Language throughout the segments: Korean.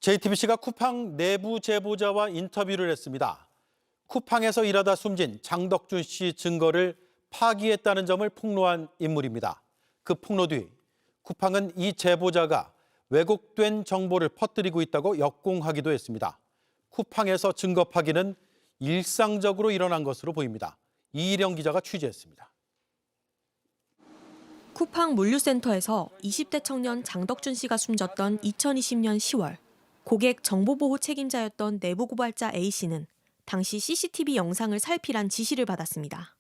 JTBC가 쿠팡 내부 제보자와 인터뷰를 했습니다. 쿠팡에서 일하다 숨진 장덕준 씨 증거를 파기했다는 점을 폭로한 인물입니다. 그 폭로 뒤 쿠팡은 이 제보자가 왜곡된 정보를 퍼뜨리고 있다고 역공하기도 했습니다. 쿠팡에서 증거 파기는 일상적으로 일어난 것으로 보입니다. 이희령 기자가 취재했습니다. 쿠팡 물류센터에서 20대 청년 장덕준 씨가 숨졌던 2020년 10월, 고객 정보보호 책임자였던 내부 고발자 A씨는 당시 CCTV 영상을 살피란 지시를 받았습니다.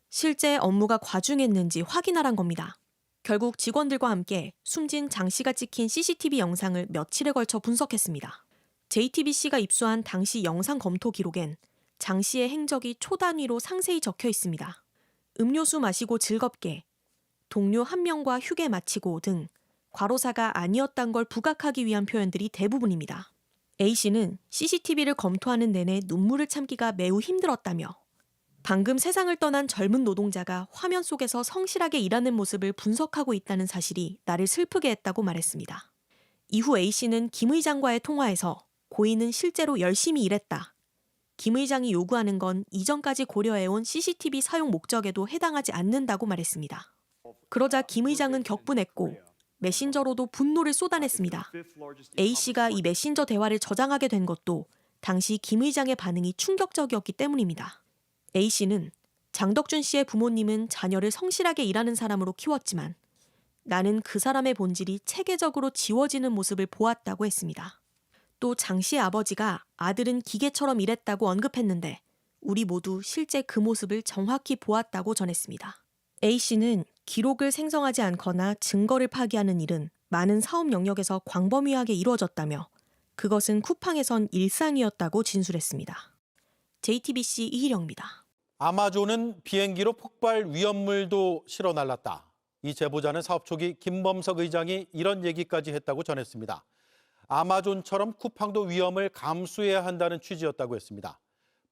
실제 업무가 과중했는지 확인하란 겁니다. 결국 직원들과 함께 숨진 장 씨가 찍힌 CCTV 영상을 며칠에 걸쳐 분석했습니다. JTBC가 입수한 당시 영상 검토 기록엔 장 씨의 행적이 초단위로 상세히 적혀 있습니다. 음료수 마시고 즐겁게, 동료 한 명과 휴게 마치고 등 과로사가 아니었단 걸 부각하기 위한 표현들이 대부분입니다. A씨는 CCTV를 검토하는 내내 눈물을 참기가 매우 힘들었다며 방금 세상을 떠난 젊은 노동자가 화면 속에서 성실하게 일하는 모습을 분석하고 있다는 사실이 나를 슬프게 했다고 말했습니다. 이후 A씨는 김 의장과의 통화에서 고인은 실제로 열심히 일했다. 김 의장이 요구하는 건 이전까지 고려해온 CCTV 사용 목적에도 해당하지 않는다고 말했습니다. 그러자 김 의장은 격분했고 메신저로도 분노를 쏟아냈습니다. A씨가 이 메신저 대화를 저장하게 된 것도 당시 김 의장의 반응이 충격적이었기 때문입니다. A씨는 장덕준 씨의 부모님은 자녀를 성실하게 일하는 사람으로 키웠지만 나는 그 사람의 본질이 체계적으로 지워지는 모습을 보았다고 했습니다. 또 장 씨의 아버지가 아들은 기계처럼 일했다고 언급했는데 우리 모두 실제 그 모습을 정확히 보았다고 전했습니다. A씨는 기록을 생성하지 않거나 증거를 파기하는 일은 많은 사업 영역에서 광범위하게 이루어졌다며 그것은 쿠팡에선 일상이었다고 진술했습니다. JTBC 이희령입니다. 아마존은 비행기로 폭발 위험물도 실어 날랐다. 이 제보자는 사업 초기 김범석 의장이 이런 얘기까지 했다고 전했습니다. 아마존처럼 쿠팡도 위험을 감수해야 한다는 취지였다고 했습니다.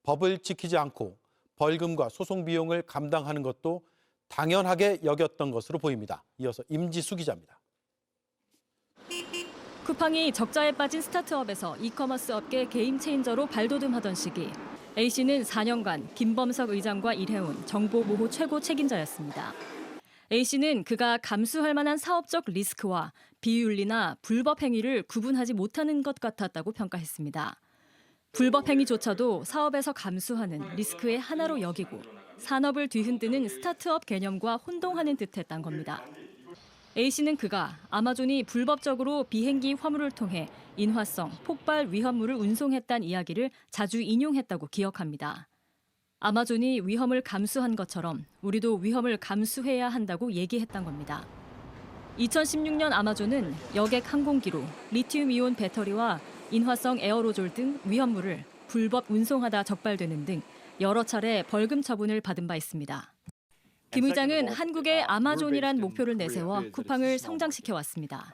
법을 지키지 않고 벌금과 소송 비용을 감당하는 것도 당연하게 여겼던 것으로 보입니다. 이어서 임지수 기자입니다. 쿠팡이 적자에 빠진 스타트업에서 이커머스 업계 게임 체인저로 발돋움하던 시기, A씨는 4년간 김범석 의장과 일해온 정보보호 최고 책임자였습니다. A씨는 그가 감수할 만한 사업적 리스크와 비윤리나 불법 행위를 구분하지 못하는 것 같았다고 평가했습니다. 불법 행위조차도 사업에서 감수하는 리스크의 하나로 여기고 산업을 뒤흔드는 스타트업 개념과 혼동하는 듯했단 겁니다. A씨는 그가 아마존이 불법적으로 비행기 화물을 통해 인화성, 폭발 위험물을 운송했다는 이야기를 자주 인용했다고 기억합니다. 아마존이 위험을 감수한 것처럼 우리도 위험을 감수해야 한다고 얘기했단 겁니다. 2016년 아마존은 여객 항공기로 리튬이온 배터리와 인화성 에어로졸 등 위험물을 불법 운송하다 적발되는 등 여러 차례 벌금 처분을 받은 바 있습니다. 김 의장은 한국의 아마존이란 목표를 내세워 쿠팡을 성장시켜왔습니다.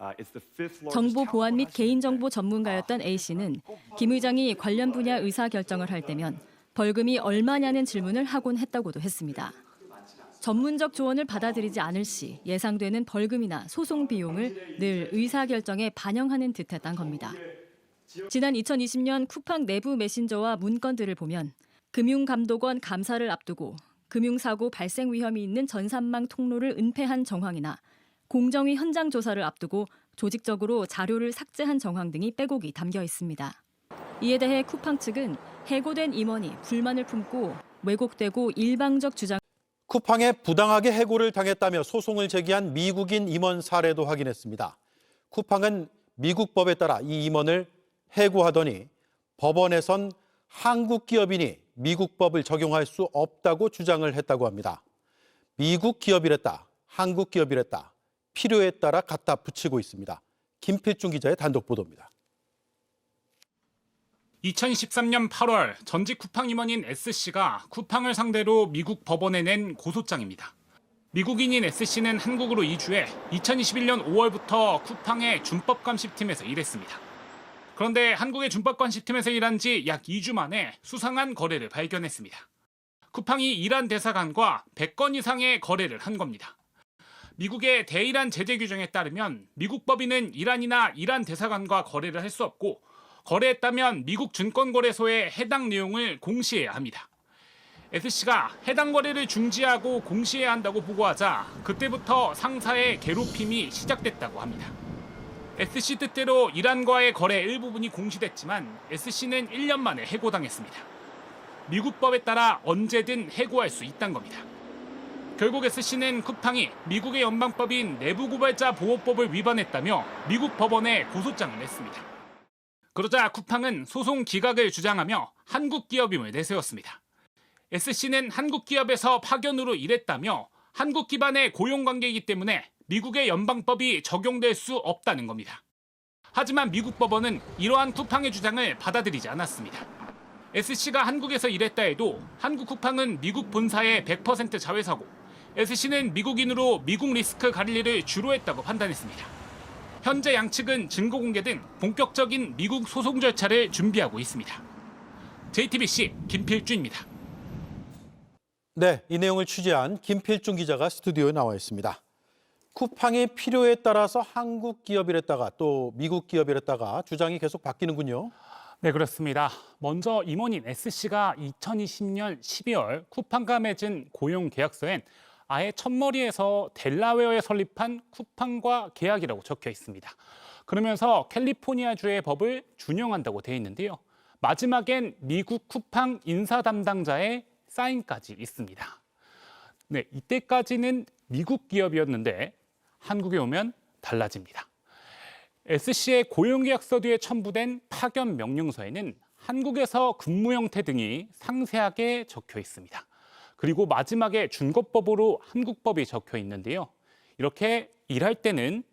정보 보안 및 개인정보 전문가였던 A씨는 김 의장이 관련 분야 의사결정을 할 때면 벌금이 얼마냐는 질문을 하곤 했다고도 했습니다. 전문적 조언을 받아들이지 않을 시 예상되는 벌금이나 소송 비용을 늘 의사결정에 반영하는 듯했단 겁니다. 지난 2020년 쿠팡 내부 메신저와 문건들을 보면 금융감독원 감사를 앞두고 금융사고 발생 위험이 있는 전산망 통로를 은폐한 정황이나 공정위 현장 조사를 앞두고 조직적으로 자료를 삭제한 정황 등이 빼곡이 담겨 있습니다. 이에 대해 쿠팡 측은 해고된 임원이 불만을 품고 왜곡되고 일방적 주장. 쿠팡에 부당하게 해고를 당했다며 소송을 제기한 미국인 임원 사례도 확인했습니다. 쿠팡은 미국 법에 따라 이 임원을 해고하더니 법원에선 한국 기업인이 미국 법을 적용할 수 없다고 주장을 했다고 합니다. 미국 기업이랬다, 한국 기업이랬다, 필요에 따라 갖다 붙이고 있습니다. 김필중 기자의 단독 보도입니다. 2013년 8월 전직 쿠팡 임원인 S씨가 쿠팡을 상대로 미국 법원에 낸 고소장입니다. 미국인인 S씨는 한국으로 이주해 2021년 5월부터 쿠팡의 준법감식팀에서 일했습니다. 그런데 한국의 준법감식팀에서 일한 지 약 2주 만에 수상한 거래를 발견했습니다. 쿠팡이 이란 대사관과 100건 이상의 거래를 한 겁니다. 미국의 대이란 제재 규정에 따르면 미국 법인은 이란이나 이란 대사관과 거래를 할 수 없고 거래했다면 미국 증권거래소에 해당 내용을 공시해야 합니다. S씨가 해당 거래를 중지하고 공시해야 한다고 보고하자 그때부터 상사의 괴롭힘이 시작됐다고 합니다. S씨 뜻대로 이란과의 거래 일부분이 공시됐지만 S씨는 1년 만에 해고당했습니다. 미국 법에 따라 언제든 해고할 수 있다는 겁니다. 결국 S씨는 쿠팡이 미국의 연방법인 내부고발자 보호법을 위반했다며 미국 법원에 고소장을 냈습니다. 그러자 쿠팡은 소송 기각을 주장하며 한국 기업임을 내세웠습니다. S씨는 한국 기업에서 파견으로 일했다며 한국 기반의 고용관계이기 때문에 미국의 연방법이 적용될 수 없다는 겁니다. 하지만 미국 법원은 이러한 쿠팡의 주장을 받아들이지 않았습니다. S씨가 한국에서 일했다 해도 한국 쿠팡은 미국 본사의 100% 자회사고 S씨는 미국인으로 미국 리스크 관리를 주로 했다고 판단했습니다. 현재 양측은 증거 공개 등 본격적인 미국 소송 절차를 준비하고 있습니다. JTBC 김필준입니다. 네, 이 내용을 취재한 김필중 기자가 스튜디오에 나와 있습니다. 쿠팡의 필요에 따라서 한국 기업이랬다가 또 미국 기업이랬다가 주장이 계속 바뀌는군요. 네, 그렇습니다. 먼저 임원인 S씨가 2020년 12월 쿠팡과 맺은 고용 계약서엔 아예 첫머리에서 델라웨어에 설립한 쿠팡과 계약이라고 적혀 있습니다. 그러면서 캘리포니아주의 법을 준용한다고 돼 있는데요. 마지막엔 미국 쿠팡 인사 담당자의 사인까지 있습니다. 네, 이때까지는 미국 기업이었는데 한국에 오면 달라집니다. S씨의 고용계약서 뒤에 첨부된 파견 명령서에는 한국에서 근무 형태 등이 상세하게 적혀 있습니다. 그리고 마지막에 준거법으로 한국법이 적혀 있는데요. 이렇게 일할 때는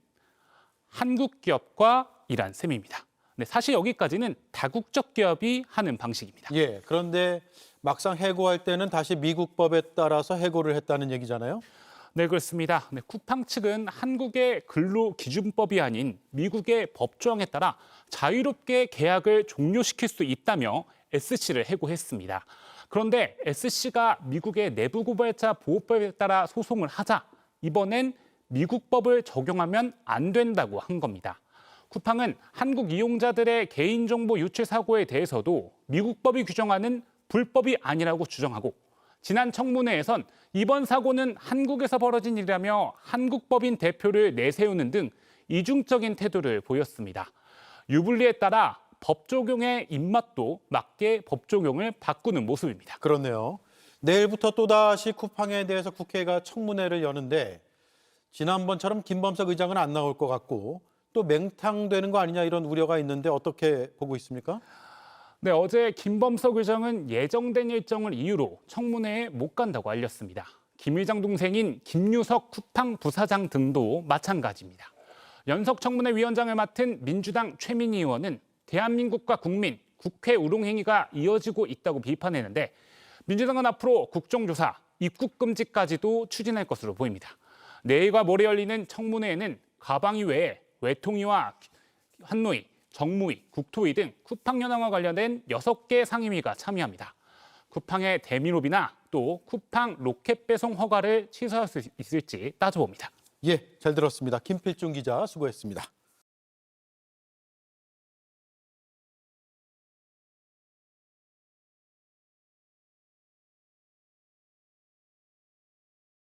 한국 기업과 일한 셈입니다. 네, 사실 여기까지는 다국적 기업이 하는 방식입니다. 예, 그런데 막상 해고할 때는 다시 미국 법에 따라서 해고를 했다는 얘기잖아요. 네, 그렇습니다. 네, 쿠팡 측은 한국의 근로기준법이 아닌 미국의 법조항에 따라 자유롭게 계약을 종료시킬 수 있다며 S씨를 해고했습니다. 그런데 S씨가 미국의 내부고발자 보호법에 따라 소송을 하자 이번엔 미국 법을 적용하면 안 된다고 한 겁니다. 쿠팡은 한국 이용자들의 개인정보 유출 사고에 대해서도 미국 법이 규정하는 불법이 아니라고 주장하고 지난 청문회에선 이번 사고는 한국에서 벌어진 일이라며 한국법인 대표를 내세우는 등 이중적인 태도를 보였습니다. 유불리에 따라 법 적용의 입맛도 맞게 법 적용을 바꾸는 모습입니다. 그렇네요. 내일부터 또다시 쿠팡에 대해서 국회가 청문회를 여는데 지난번처럼 김범석 의장은 안 나올 것 같고 또 맹탕되는 거 아니냐 이런 우려가 있는데 어떻게 보고 있습니까? 네, 어제 김범석 의장은 예정된 일정을 이유로 청문회에 못 간다고 알렸습니다. 김 의장 동생인 김유석 쿠팡 부사장 등도 마찬가지입니다. 연석 청문회 위원장을 맡은 민주당 최민희 의원은 대한민국과 국민, 국회 우롱행위가 이어지고 있다고 비판했는데 민주당은 앞으로 국정조사, 입국금지까지도 추진할 것으로 보입니다. 내일과 모레 열리는 청문회에는 가방위 외에 외통위와 환노위, 정무위, 국토위 등 쿠팡 현황과 관련된 6개 상임위가 참여합니다. 쿠팡의 대미로비나 또 쿠팡 로켓 배송 허가를 취소할 수 있을지 따져봅니다. 예, 잘 들었습니다. 김필중 기자 수고했습니다.